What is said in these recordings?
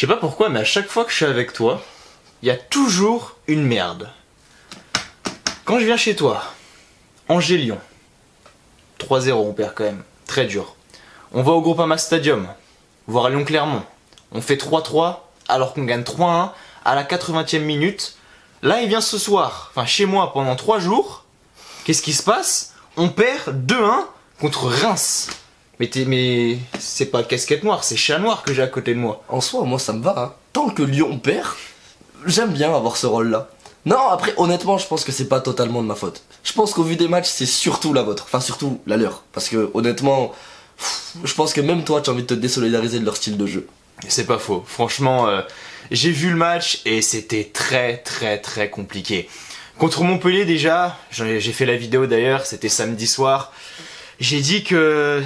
Je sais pas pourquoi, mais à chaque fois que je suis avec toi, il y a toujours une merde. Quand je viens chez toi, Angers-Lyon, 3-0, on perd quand même, très dur. On va au Groupama Stadium, voir Lyon-Clermont. On fait 3-3, alors qu'on gagne 3-1 à la 80e minute. Là, il vient ce soir, enfin chez moi, pendant 3 jours. Qu'est-ce qui se passe? On perd 2-1 contre Reims. Mais c'est pas casquette noire, c'est chat noir que j'ai à côté de moi. En soi, moi ça me va, hein. Tant que Lyon perd, j'aime bien avoir ce rôle-là. Non, après, honnêtement, je pense que c'est pas totalement de ma faute. Je pense qu'au vu des matchs, c'est surtout la vôtre. Enfin, surtout la leur. Parce que, honnêtement, je pense que même toi, tu as envie de te désolidariser de leur style de jeu. C'est pas faux. Franchement, j'ai vu le match et c'était très compliqué. Contre Montpellier déjà, j'ai fait la vidéo d'ailleurs, c'était samedi soir. J'ai dit que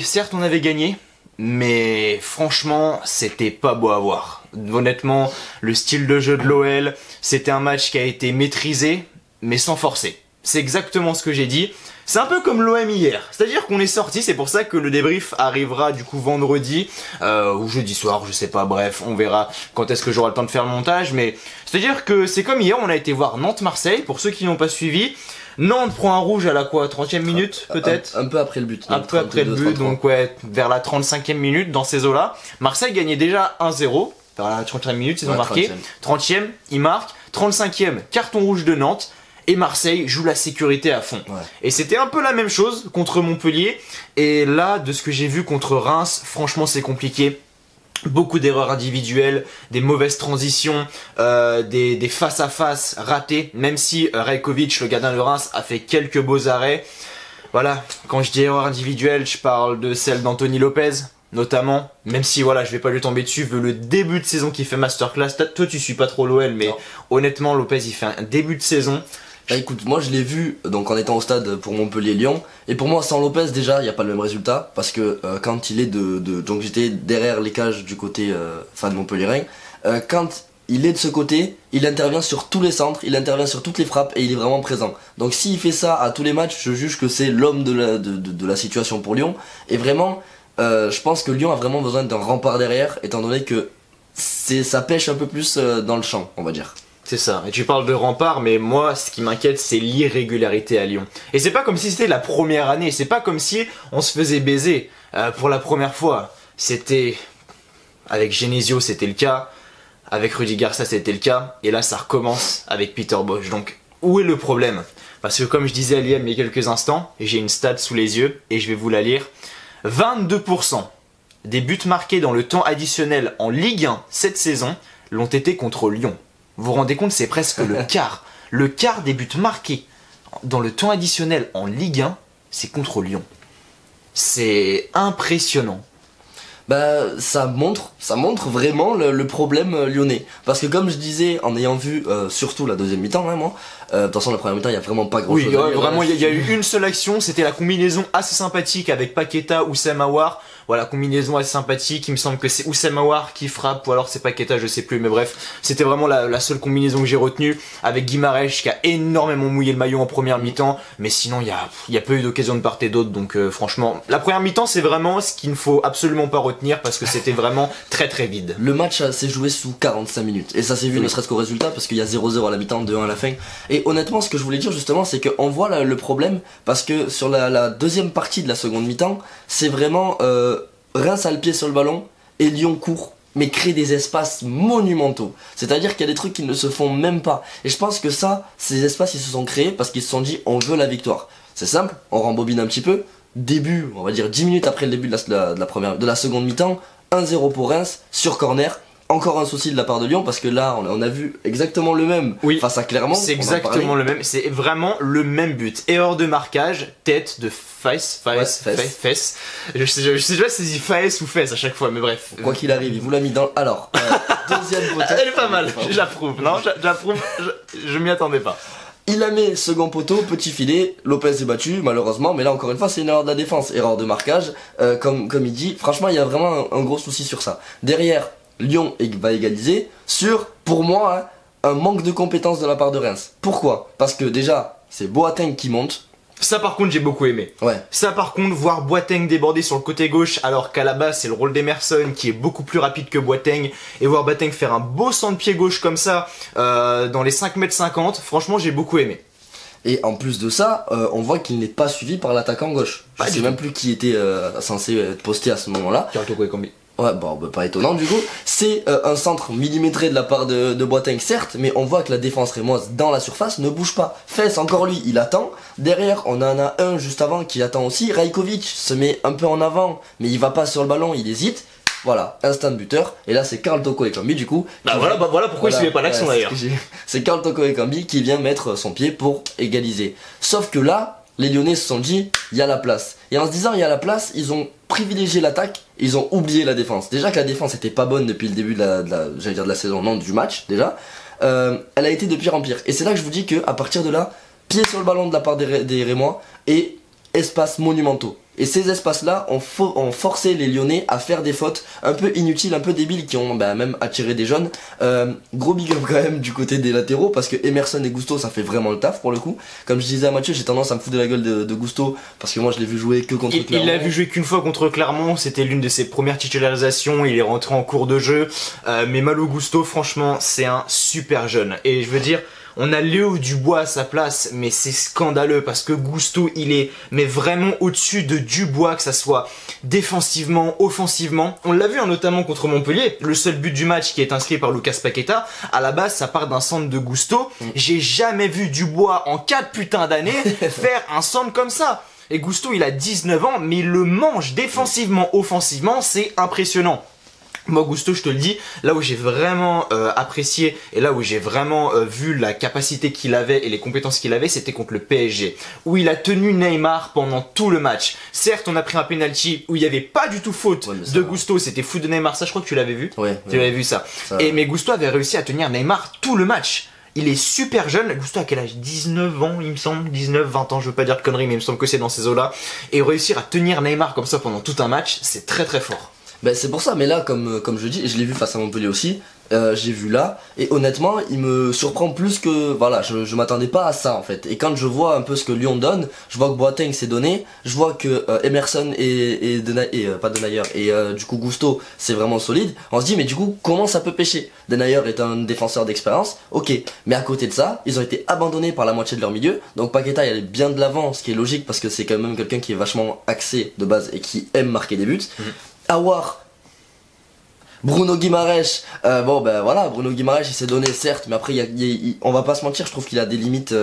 certes on avait gagné, mais franchement c'était pas beau à voir. Honnêtement, le style de jeu de l'OL, c'était un match qui a été maîtrisé, mais sans forcer. C'est exactement ce que j'ai dit. C'est un peu comme l'OM hier, c'est-à-dire qu'on est sorti, c'est pour ça que le débrief arrivera du coup vendredi ou jeudi soir, je sais pas, bref, on verra quand est-ce que j'aurai le temps de faire le montage, mais c'est-à-dire que c'est comme hier, on a été voir Nantes-Marseille, pour ceux qui n'ont pas suivi. Nantes prend un rouge à la quoi, 30e minute peut-être, un peu après le but. Un peu après le but, 33. Donc ouais, vers la 35e minute dans ces eaux-là. Marseille gagnait déjà 1-0, vers la 30e minute, ils ont marqué. 30e, ils marquent. 35e, carton rouge de Nantes. Et Marseille joue la sécurité à fond. Ouais. Et c'était un peu la même chose contre Montpellier. Et là, de ce que j'ai vu contre Reims, franchement c'est compliqué. Beaucoup d'erreurs individuelles, des mauvaises transitions, des face-à-face ratés. Même si Rajkovic, le gardien de Reims, a fait quelques beaux arrêts. Voilà, quand je dis erreurs individuelles, je parle de celle d'Anthony Lopez, notamment. Même si voilà, je vais pas lui tomber dessus, vu le début de saison qui fait masterclass. Toi tu suis pas trop l'OL, mais non. Honnêtement Lopez il fait un début de saison. Bah écoute, moi je l'ai vu donc en étant au stade pour Montpellier-Lyon, et pour moi sans Lopez déjà il n'y a pas le même résultat, parce que quand il est donc j'étais derrière les cages du côté de Montpellier, quand il est de ce côté, il intervient sur tous les centres, il intervient sur toutes les frappes et il est vraiment présent. Donc s'il fait ça à tous les matchs, je juge que c'est l'homme de la situation pour Lyon, et vraiment je pense que Lyon a vraiment besoin d'un rempart derrière, étant donné que ça pêche un peu plus dans le champ, on va dire. C'est ça, et tu parles de rempart, mais moi ce qui m'inquiète c'est l'irrégularité à Lyon. Et c'est pas comme si c'était la première année, c'est pas comme si on se faisait baiser pour la première fois. C'était, avec Genesio c'était le cas, avec Rudy Garcia c'était le cas, et là ça recommence avec Peter Bosz. Donc où est le problème? Parce que comme je disais à Liam il y a quelques instants, et j'ai une stat sous les yeux, et je vais vous la lire, 22% des buts marqués dans le temps additionnel en Ligue 1 cette saison l'ont été contre Lyon. Vous vous rendez compte, c'est presque le quart. Le quart des buts marqués dans le temps additionnel en Ligue 1, c'est contre Lyon. C'est impressionnant. Bah ça montre vraiment le problème lyonnais. Parce que comme je disais, en ayant vu surtout la deuxième mi-temps vraiment, de toute façon la première mi-temps il n'y a vraiment pas grand chose à dire. Vraiment il y a eu une seule action, c'était la combinaison assez sympathique avec Paqueta ou Oussem Aouar. Voilà, combinaison assez sympathique, il me semble que c'est Oussem Aouar qui frappe, ou alors c'est Paqueta, je sais plus, mais bref, c'était vraiment la seule combinaison que j'ai retenue, avec Guimarães qui a énormément mouillé le maillot en première mi-temps, mais sinon il y a peu eu d'occasion de part et d'autre, donc franchement, la première mi-temps c'est vraiment ce qu'il ne faut absolument pas retenir, parce que c'était vraiment très vide. Le match s'est joué sous 45 minutes, et ça s'est vu ne serait-ce qu'au résultat, parce qu'il y a 0-0 à la mi-temps, 2-1 à la fin, et honnêtement ce que je voulais dire justement, c'est qu'on voit le problème, parce que sur la deuxième partie de la seconde mi-temps, c'est vraiment... Reims a le pied sur le ballon et Lyon court, mais crée des espaces monumentaux. C'est-à-dire qu'il y a des trucs qui ne se font même pas. Et je pense que ces espaces ils se sont créés parce qu'ils se sont dit on veut la victoire. C'est simple, on rembobine un petit peu. Début, on va dire 10 minutes après le début de la seconde mi-temps, 1-0 pour Reims sur corner. Encore un souci de la part de Lyon parce que là on a vu exactement le même face à Clermont. C'est exactement le même, c'est vraiment le même but. Erreur de marquage, tête de fesse. Je sais pas si c'est fesse ou fesse à chaque fois, mais bref. Quoi qu'il arrive, il vous l'a mis dans. Alors, deuxième poteau. Elle est pas mal, j'approuve. Non, j'approuve, je m'y attendais pas. Il la met second poteau, petit filet, Lopez est battu malheureusement, mais là encore une fois c'est une erreur de la défense, erreur de marquage, comme il dit. Franchement il y a vraiment un gros souci sur ça. Derrière, Lyon va égaliser sur, pour moi, un manque de compétence de la part de Reims. Pourquoi? Parce que déjà, c'est Boateng qui monte. Ça par contre j'ai beaucoup aimé. Ouais. Ça par contre, voir Boateng déborder sur le côté gauche alors qu'à la base c'est le rôle d'Emerson qui est beaucoup plus rapide que Boateng, et voir Boateng faire un beau centre pied gauche comme ça dans les 5,50 m, franchement j'ai beaucoup aimé. Et en plus de ça, on voit qu'il n'est pas suivi par l'attaquant gauche. Je sais même plus qui était censé être posté à ce moment-là. Carl Toko Ekambi. Ouais, bon, bah, pas étonnant du coup. C'est un centre millimétré de la part de Boateng, certes, mais on voit que la défense rémoise dans la surface ne bouge pas. Fess, encore lui, il attend. Derrière, on en a un juste avant qui attend aussi. Rajkovic se met un peu en avant, mais il va pas sur le ballon, il hésite. Voilà, instant buteur. Et là, c'est Carl Toko Ekambi du coup. Voilà pourquoi il suivait pas l'action d'ailleurs. C'est Carl Toko Ekambi qui vient mettre son pied pour égaliser. Sauf que là, les Lyonnais se sont dit, il y a la place. Et en se disant, il y a la place, ils ont privilégié l'attaque, ils ont oublié la défense. Déjà que la défense était pas bonne depuis le début de la saison, non, du match, déjà. Elle a été de pire en pire. Et c'est là que je vous dis que à partir de là, pied sur le ballon de la part des Rémois et espaces monumentaux. Et ces espaces-là ont forcé les Lyonnais à faire des fautes un peu inutiles, un peu débiles, qui ont même attiré des jeunes. Gros big up quand même du côté des latéraux, parce que Emerson et Gusto, ça fait vraiment le taf pour le coup. Comme je disais à Mathieu, j'ai tendance à me foutre de la gueule de Gusto, parce que moi je l'ai vu jouer que contre Clermont. Il l'a vu jouer qu'une fois contre Clermont, c'était l'une de ses premières titularisations, il est rentré en cours de jeu. Mais Malo Gusto, franchement, c'est un super jeune. Et je veux dire, on a Léo Dubois à sa place, mais c'est scandaleux parce que Gusto, il est vraiment au-dessus de Dubois, que ça soit défensivement, offensivement. On l'a vu notamment contre Montpellier, le seul but du match qui est inscrit par Lucas Paqueta, à la base ça part d'un centre de Gusto. J'ai jamais vu Dubois en 4 putains d'années faire un centre comme ça. Et Gusto, il a 19 ans, mais il le mange défensivement, offensivement, c'est impressionnant. Moi Gusto, je te le dis, là où j'ai vraiment apprécié et là où j'ai vraiment vu la capacité qu'il avait et les compétences qu'il avait, c'était contre le PSG, où il a tenu Neymar pendant tout le match. Certes, on a pris un penalty où il n'y avait pas du tout faute de Gusto, c'était faute de Neymar, ça je crois que tu l'avais vu. Tu l'avais vu ça. Mais Gusto avait réussi à tenir Neymar tout le match. Il est super jeune, Gusto a quel âge? 19 ans il me semble, 19, 20 ans, je veux pas dire de conneries mais il me semble que c'est dans ces eaux-là. Et réussir à tenir Neymar comme ça pendant tout un match, c'est très très fort. Ben c'est pour ça, mais là, comme je dis, je l'ai vu face à Montpellier aussi, j'ai vu là, et honnêtement, il me surprend plus que, voilà, je m'attendais pas à ça en fait. Et quand je vois un peu ce que Lyon donne, je vois que Boateng s'est donné, je vois que Emerson et du coup Gusto, c'est vraiment solide. On se dit, mais du coup, comment ça peut pêcher? Denayer est un défenseur d'expérience, ok, mais à côté de ça, ils ont été abandonnés par la moitié de leur milieu, donc Paqueta il allait bien de l'avant, ce qui est logique parce que c'est quand même quelqu'un qui est vachement axé de base et qui aime marquer des buts. Aouar, Bruno Guimaraes, Bruno Guimaraes il s'est donné certes, mais après on va pas se mentir, je trouve qu'il a des limites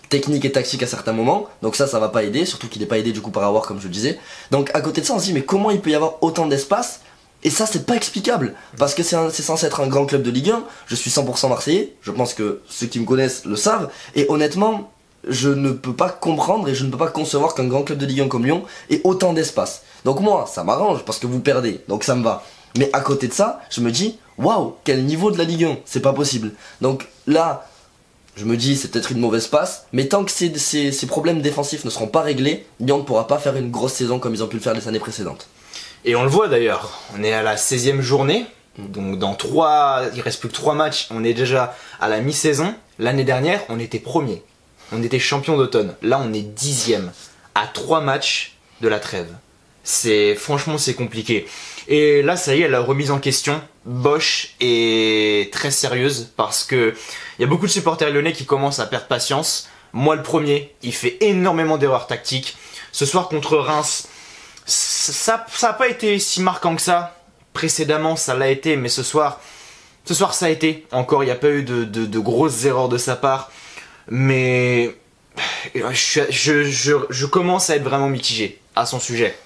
techniques et tactiques à certains moments, donc ça va pas aider, surtout qu'il est pas aidé du coup par Aouar comme je le disais. Donc à côté de ça on se dit mais comment il peut y avoir autant d'espace? Et ça c'est pas explicable, parce que c'est censé être un grand club de Ligue 1, je suis 100% marseillais, je pense que ceux qui me connaissent le savent, et honnêtement je ne peux pas comprendre et je ne peux pas concevoir qu'un grand club de Ligue 1 comme Lyon ait autant d'espace. Donc moi, ça m'arrange parce que vous perdez, donc ça me va. Mais à côté de ça, je me dis, waouh, quel niveau de la Ligue 1, c'est pas possible. Donc là, je me dis, c'est peut-être une mauvaise passe, mais tant que ces problèmes défensifs ne seront pas réglés, Lyon ne pourra pas faire une grosse saison comme ils ont pu le faire les années précédentes. Et on le voit d'ailleurs, on est à la 16e journée, donc il reste plus que 3 matchs, on est déjà à la mi-saison. L'année dernière, on était premier. On était champion d'automne. Là, on est 10e à 3 matchs de la trêve. Franchement, c'est compliqué. Et là, ça y est, la remise en question, Bosch est très sérieuse parce que il y a beaucoup de supporters lyonnais qui commencent à perdre patience. Moi, le premier, il fait énormément d'erreurs tactiques. Ce soir contre Reims, ça a pas été si marquant que ça. Précédemment, ça l'a été, mais ce soir, ça a été. Encore, il n'y a pas eu de grosses erreurs de sa part. Mais je commence à être vraiment mitigé à son sujet.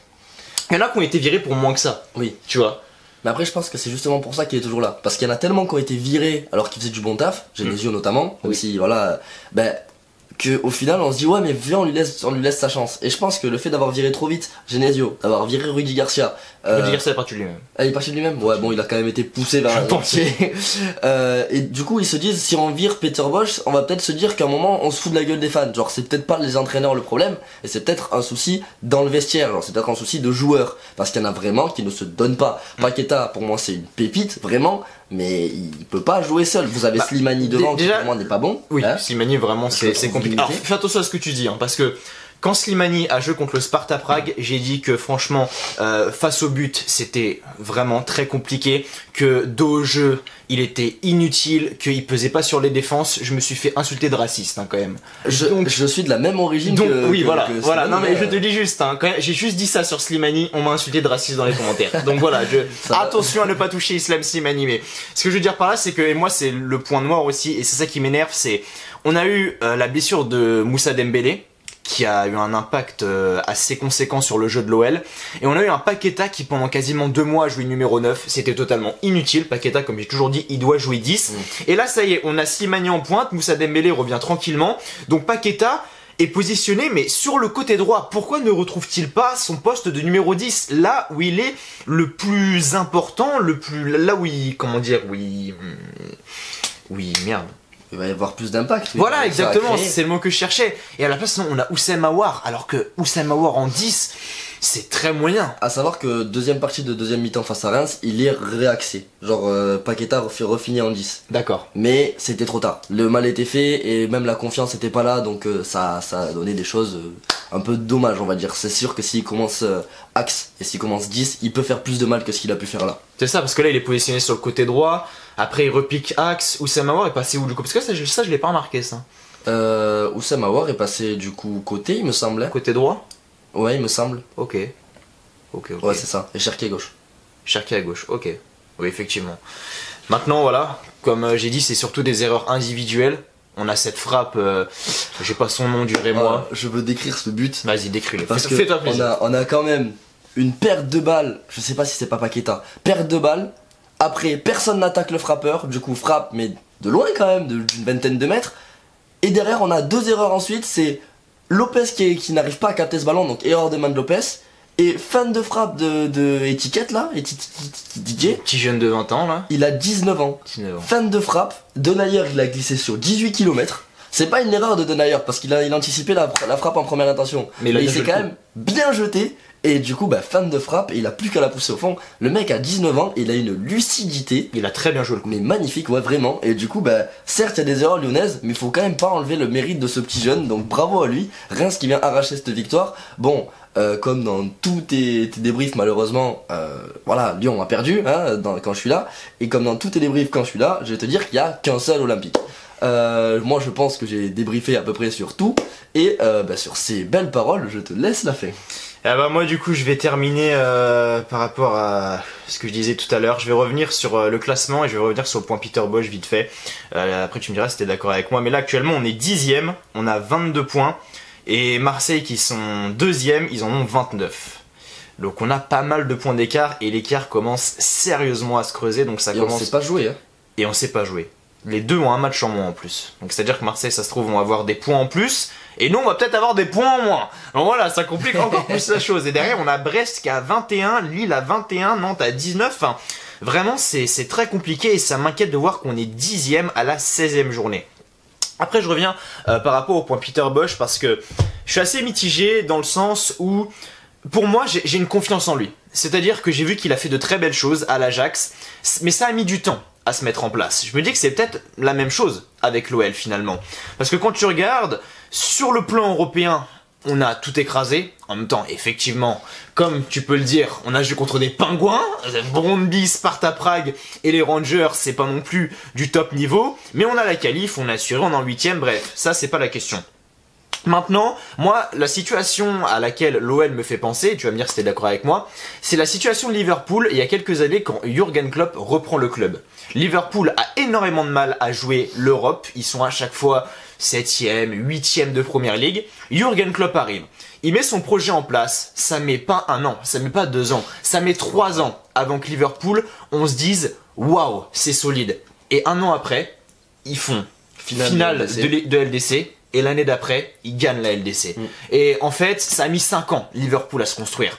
Il y en a qui ont été virés pour moins que ça. Oui. Tu vois. Mais après, je pense que c'est justement pour ça qu'il est toujours là. Parce qu'il y en a tellement qui ont été virés alors qu'ils faisaient du bon taf, Genesio notamment, même si voilà, que au final on se dit ouais mais viens on lui laisse sa chance. Et je pense que le fait d'avoir viré trop vite Genesio, d'avoir viré Rudy Garcia, Rudy Garcia est parti de lui-même. Il est parti de lui-même. Ouais bon il a quand même été poussé vers un portier. Et du coup ils se disent si on vire Peter Bosch, on va peut-être se dire qu'à un moment on se fout de la gueule des fans. Genre c'est peut-être pas les entraîneurs le problème, et c'est peut-être un souci dans le vestiaire. Genre c'est peut-être un souci de joueurs, parce qu'il y en a vraiment qui ne se donnent pas. Paqueta pour moi c'est une pépite vraiment, mais il peut pas jouer seul. Vous avez Slimani devant qui pour moi n'est pas bon. Oui, Slimani vraiment c'est compliqué. Alors fais attention à ce que tu dis, hein, parce que quand Slimani a joué contre le Sparta Prague, j'ai dit que franchement, face au but, c'était vraiment très compliqué, que dos au jeu, il était inutile, qu'il pesait pas sur les défenses. Je me suis fait insulter de raciste quand même. Je suis de la même origine que voilà. Slimani, Non mais je te dis juste, j'ai juste dit ça sur Slimani, on m'a insulté de raciste dans les commentaires. Donc voilà, attention à ne pas toucher Islam Slimani. Mais ce que je veux dire par là, c'est que, et moi c'est le point noir aussi, et c'est ça qui m'énerve, c'est on a eu la blessure de Moussa Dembélé, qui a eu un impact assez conséquent sur le jeu de l'OL. Et on a eu un Paqueta qui pendant quasiment 2 mois a joué numéro 9. C'était totalement inutile. Paqueta, comme j'ai toujours dit, il doit jouer 10. Et là, ça y est, on a Slimani en pointe. Moussa Dembélé revient tranquillement. Donc Paqueta est positionné, mais sur le côté droit. Pourquoi ne retrouve-t-il pas son poste de numéro 10, là où il est le plus important, là où il... Comment dire, oui, merde. Il va y avoir plus d'impact. Voilà, exactement, c'est le mot que je cherchais. Et à la place, non, on a Houssem Aouar, alors que Houssem Aouar en 10, c'est très moyen. À savoir que deuxième partie de deuxième mi-temps face à Reims, il est réaxé. Genre, Paqueta refinit en 10. D'accord. Mais c'était trop tard. Le mal était fait et même la confiance n'était pas là, donc ça a donné des choses un peu dommages, on va dire. C'est sûr que s'il commence axe et s'il commence 10, il peut faire plus de mal que ce qu'il a pu faire là. C'est ça, parce que là, il est positionné sur le côté droit. Après, il repique axe. Houssem Aouar est passé où du coup? Parce que ça, je l'ai pas remarqué, ça. Houssem Aouar est passé du coup côté, il me semblait. Côté droit? Ouais, il me semble. Ok. Ouais, c'est ça. Et Cherki à gauche. Cherki à gauche, ok. Oui, effectivement. Maintenant, voilà, comme j'ai dit, c'est surtout des erreurs individuelles. On a cette frappe, j'ai pas son nom du Rémois. Je veux décrire ce but. Vas-y, décris-le. Parce que fais-toi plaisir. on a quand même une perte de balle. Je sais pas si c'est pas Paqueta. Perte de balle. Après, personne n'attaque le frappeur. Du coup, frappe, mais de loin quand même, d'une vingtaine de mètres. Et derrière, on a 2 erreurs ensuite. C'est Lopez qui n'arrive pas à capter ce ballon, donc erreur de main de Lopez. Et fin de frappe de étiquette là, Didier. Petit jeune de 20 ans là. Il a 19 ans. Fin de frappe, Denayer il a glissé sur 18 km. C'est pas une erreur de Denayer parce qu'il a anticipé la frappe en première intention. Mais il s'est quand même bien jeté. Et du coup, fin de frappe, et il a plus qu'à la pousser au fond. Le mec a 19 ans, il a une lucidité. Il a très bien joué le coup. Mais magnifique, ouais, vraiment. Et du coup, certes, il y a des erreurs lyonnaises, mais il faut quand même pas enlever le mérite de ce petit jeune. Donc bravo à lui. Reims qui vient arracher cette victoire. Bon, comme dans tous tes débriefs, malheureusement, voilà, Lyon a perdu quand je suis là. Et comme dans tous tes débriefs quand je suis là, je vais te dire qu'il n'y a qu'un seul Olympique. Moi, je pense que j'ai débriefé à peu près sur tout. Et sur ces belles paroles, je te laisse la fin. Moi du coup je vais terminer par rapport à ce que je disais tout à l'heure. Je vais revenir sur le classement et je vais revenir sur le point Peter Bosz vite fait. Après tu me diras si t'es d'accord avec moi. Mais là actuellement on est 10ème, on a 22 points. Et Marseille qui sont 2ème, ils en ont 29. Donc on a pas mal de points d'écart et l'écart commence sérieusement à se creuser. Donc ça commence... on sait pas jouer Et on sait pas jouer. Les deux ont un match en moins en plus. Donc c'est à dire que Marseille ça se trouve vont avoir des points en plus. Et nous on va peut-être avoir des points en moins. Donc voilà, ça complique encore plus la chose. Et derrière on a Brest qui a 21, Lille à 21, Nantes à 19. Enfin, vraiment c'est très compliqué et ça m'inquiète de voir qu'on est 10ème à la 16ème journée. Après je reviens par rapport au point Peter Bosz parce que je suis assez mitigé dans le sens où pour moi j'ai une confiance en lui. C'est-à-dire que j'ai vu qu'il a fait de très belles choses à l'Ajax, mais ça a mis du temps à se mettre en place. Je me dis que c'est peut-être la même chose avec l'OL finalement. Parce que quand tu regardes, sur le plan européen, on a tout écrasé. En même temps, effectivement, comme tu peux le dire, on a joué contre des pingouins. Brøndby, Sparta Prague et les Rangers, c'est pas non plus du top niveau. Mais on a la qualif, on a assuré, on est en 8ème, bref, ça c'est pas la question. Maintenant, moi, la situation à laquelle l'OL me fait penser, et tu vas me dire si t'es d'accord avec moi, c'est la situation de Liverpool il y a quelques années quand Jürgen Klopp reprend le club. Liverpool a énormément de mal à jouer l'Europe, ils sont à chaque fois 7ème, 8ème de Première Ligue. Jürgen Klopp arrive, il met son projet en place, ça met pas 1 an, ça met pas 2 ans, ça met 3 ans avant que Liverpool, on se dise « Waouh, c'est solide ». Et 1 an après, ils font finale de LDC. Et l'année d'après, ils gagnent la LDC. Et en fait, ça a mis 5 ans, Liverpool, à se construire.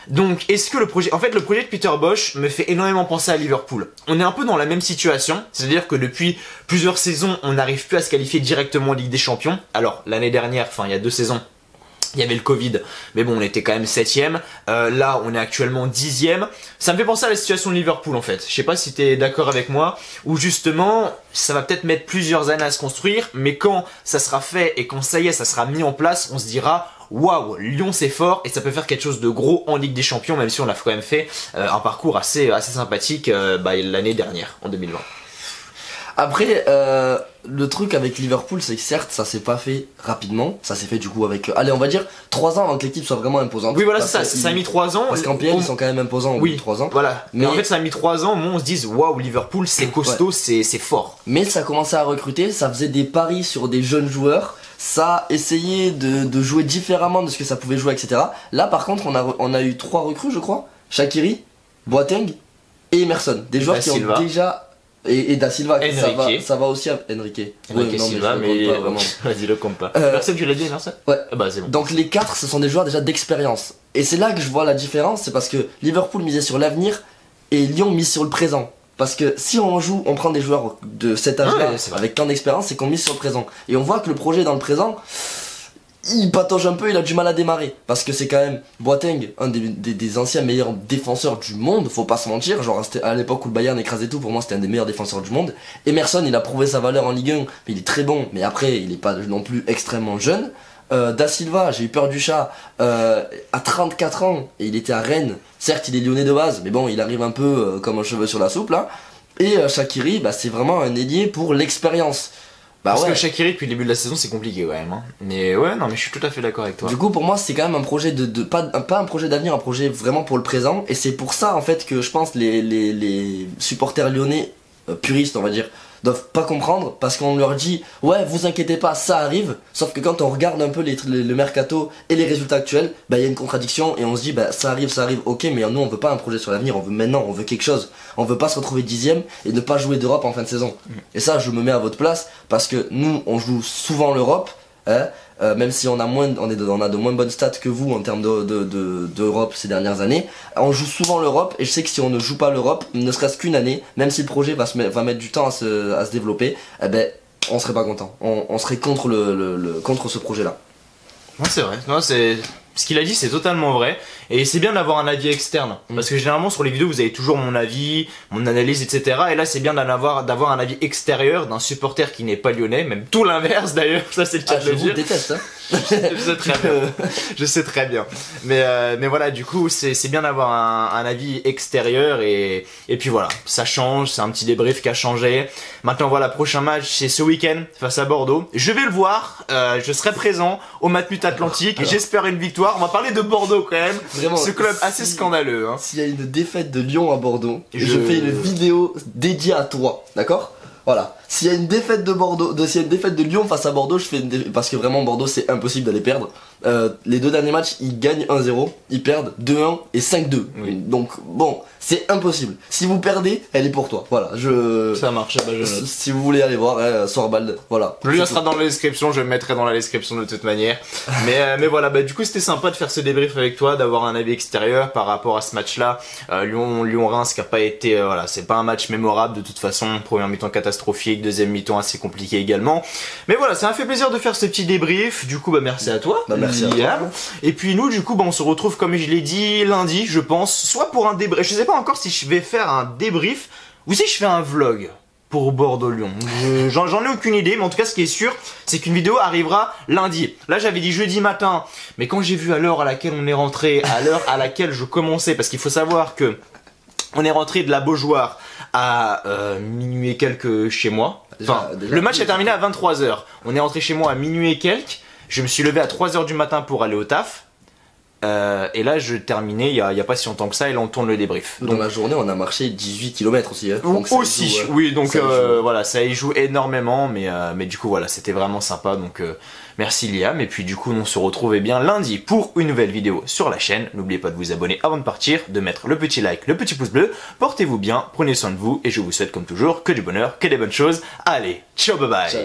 Donc, est-ce que le projet de Peter Bosz me fait énormément penser à Liverpool. On est un peu dans la même situation, c'est-à-dire que depuis plusieurs saisons, on n'arrive plus à se qualifier directement en Ligue des Champions. Alors, l'année dernière, enfin, il y a 2 saisons, Il y avait le Covid, mais bon, on était quand même 7ème. Là, on est actuellement 10ème. Ça me fait penser à la situation de Liverpool, en fait. Je sais pas si t'es d'accord avec moi, où justement, ça va peut-être mettre plusieurs années à se construire, mais quand ça sera fait et quand ça y est, ça sera mis en place, on se dira waouh, Lyon c'est fort et ça peut faire quelque chose de gros en Ligue des Champions, même si on a quand même fait un parcours assez sympathique l'année dernière, en 2020. Après, le truc avec Liverpool, c'est que certes, ça s'est pas fait rapidement. Ça s'est fait du coup avec, allez, on va dire 3 ans avant que l'équipe soit vraiment imposante. Oui, voilà, c'est ça. Ça a mis 3 ans. Parce qu'en PL, ils sont quand même imposants au bout de 3 ans. Voilà. Mais en fait, ça a mis 3 ans. Moi, on se dise, waouh, Liverpool, c'est costaud, ouais. c'est fort. Mais ça commençait à recruter. Ça faisait des paris sur des jeunes joueurs. Ça essayait de jouer différemment de ce que ça pouvait jouer, etc. Là, par contre, on a eu 3 recrues, je crois. Shaqiri, Boateng et Emerson. Des joueurs qui ont déjà. Et Da Silva, ça va aussi à Enrique. Enrique Silva, mais vas-y, le compte pas. Personne, tu l'as dit, Emerson? Ouais. Bah, c'est bon. Donc les 4, ce sont des joueurs déjà d'expérience. Et c'est là que je vois la différence, c'est parce que Liverpool misait sur l'avenir et Lyon mise sur le présent. Parce que si on prend des joueurs de cet âge-là, avec tant d'expérience, c'est qu'on mise sur le présent. Et on voit que le projet dans le présent, il patauge un peu, il a du mal à démarrer. Parce que c'est quand même Boateng, un des anciens meilleurs défenseurs du monde, faut pas se mentir. Genre à l'époque où le Bayern écrasait tout, pour moi c'était un des meilleurs défenseurs du monde. Emerson, il a prouvé sa valeur en Ligue 1, mais il est très bon, mais après il est pas non plus extrêmement jeune. Da Silva, j'ai eu peur du chat, à 34 ans, et il était à Rennes. Certes il est lyonnais de base, mais bon il arrive un peu comme un cheveu sur la soupe là. Et Shaqiri, bah, c'est vraiment un ailier pour l'expérience. Bah parce que Shaqiri depuis le début de la saison c'est compliqué quand même hein. Mais ouais non mais je suis tout à fait d'accord avec toi. Du coup pour moi c'est quand même un projet pas un projet d'avenir, un projet vraiment pour le présent. Et c'est pour ça en fait que je pense les supporters lyonnais puristes on va dire doivent pas comprendre, parce qu'on leur dit ouais vous inquiétez pas ça arrive, sauf que quand on regarde un peu le mercato et les résultats actuels, bah il y a une contradiction et on se dit bah ça arrive ok, mais nous on veut pas un projet sur l'avenir, on veut maintenant, on veut quelque chose, on veut pas se retrouver 10ème et ne pas jouer d'Europe en fin de saison. Et ça je me mets à votre place, parce que nous on joue souvent l'Europe hein, même si on a de moins bonnes stats que vous en termes d'Europe ces dernières années, on joue souvent l'Europe, et je sais que si on ne joue pas l'Europe, ne serait-ce qu'une année, même si le projet va mettre du temps à se développer, eh ben on serait pas content, on serait contre contre ce projet-là. Ouais, c'est vrai, non, ce qu'il a dit c'est totalement vrai, et c'est bien d'avoir un avis externe, parce que généralement sur les vidéos vous avez toujours mon avis, mon analyse, etc. Et là c'est bien d'avoir un avis extérieur d'un supporter qui n'est pas lyonnais, même tout l'inverse d'ailleurs, ça c'est le cas de le dire. Je vous déteste hein. Je sais très bien, je sais très bien. Mais voilà, du coup c'est bien d'avoir un avis extérieur, et puis voilà, ça change, c'est un petit débrief qui a changé. Maintenant voilà, prochain match c'est ce week-end face à Bordeaux. Je vais le voir, je serai présent au Matmut Atlantique et j'espère une victoire. On va parler de Bordeaux quand même. Vraiment, ce club assez scandaleux. Hein. S'il y a une défaite de Lyon à Bordeaux, je fais une vidéo dédiée à toi, d'accord ? Voilà. S'il y a une défaite s'il y a une défaite de Lyon face à Bordeaux, parce que vraiment Bordeaux c'est impossible d'aller perdre. Les 2 derniers matchs, ils gagnent 1-0, ils perdent 2-1 et 5-2. Oui. Donc bon, c'est impossible. Si vous perdez, elle est pour toi. Voilà, ça marche. Bah si vous voulez aller voir, Sorbald, voilà. Le lien sera dans la description, je le mettrai dans la description de toute manière. Mais voilà, bah du coup c'était sympa de faire ce débrief avec toi, d'avoir un avis extérieur par rapport à ce match-là. Lyon-Reims qui a pas été, voilà, c'est pas un match mémorable de toute façon. Première mi-temps catastrophique, deuxième mi-temps assez compliqué également. Mais voilà, ça m'a fait plaisir de faire ce petit débrief. Du coup, bah merci à toi. Bah merci à toi. Et puis nous, du coup, bah on se retrouve comme je l'ai dit lundi, je pense, soit pour un débrief. Je sais pas encore si je vais faire un débrief ou si je fais un vlog pour Bordeaux-Lyon. J'en ai aucune idée, mais en tout cas, ce qui est sûr, c'est qu'une vidéo arrivera lundi. Là, j'avais dit jeudi matin, mais quand j'ai vu à l'heure à laquelle on est rentré, à l'heure à laquelle je commençais, parce qu'il faut savoir que on est rentré de la Beaujoire à minuit et quelques chez moi. Enfin, déjà, le match est terminé à 23h. On est rentré chez moi à minuit et quelques. Je me suis levé à 3h du matin pour aller au taf. Et là, je terminais il y a pas si longtemps que ça, et là on tourne le débrief. Dans la journée, on a marché 18 km aussi. Hein. Donc aussi, oui, donc voilà, ça y joue énormément, mais du coup voilà, c'était vraiment sympa. Donc merci Liam, et puis du coup on se retrouve bien lundi pour une nouvelle vidéo sur la chaîne. N'oubliez pas de vous abonner avant de partir, de mettre le petit like, le petit pouce bleu. Portez-vous bien, prenez soin de vous, et je vous souhaite comme toujours que du bonheur, que des bonnes choses. Allez, ciao, bye bye. Ciao.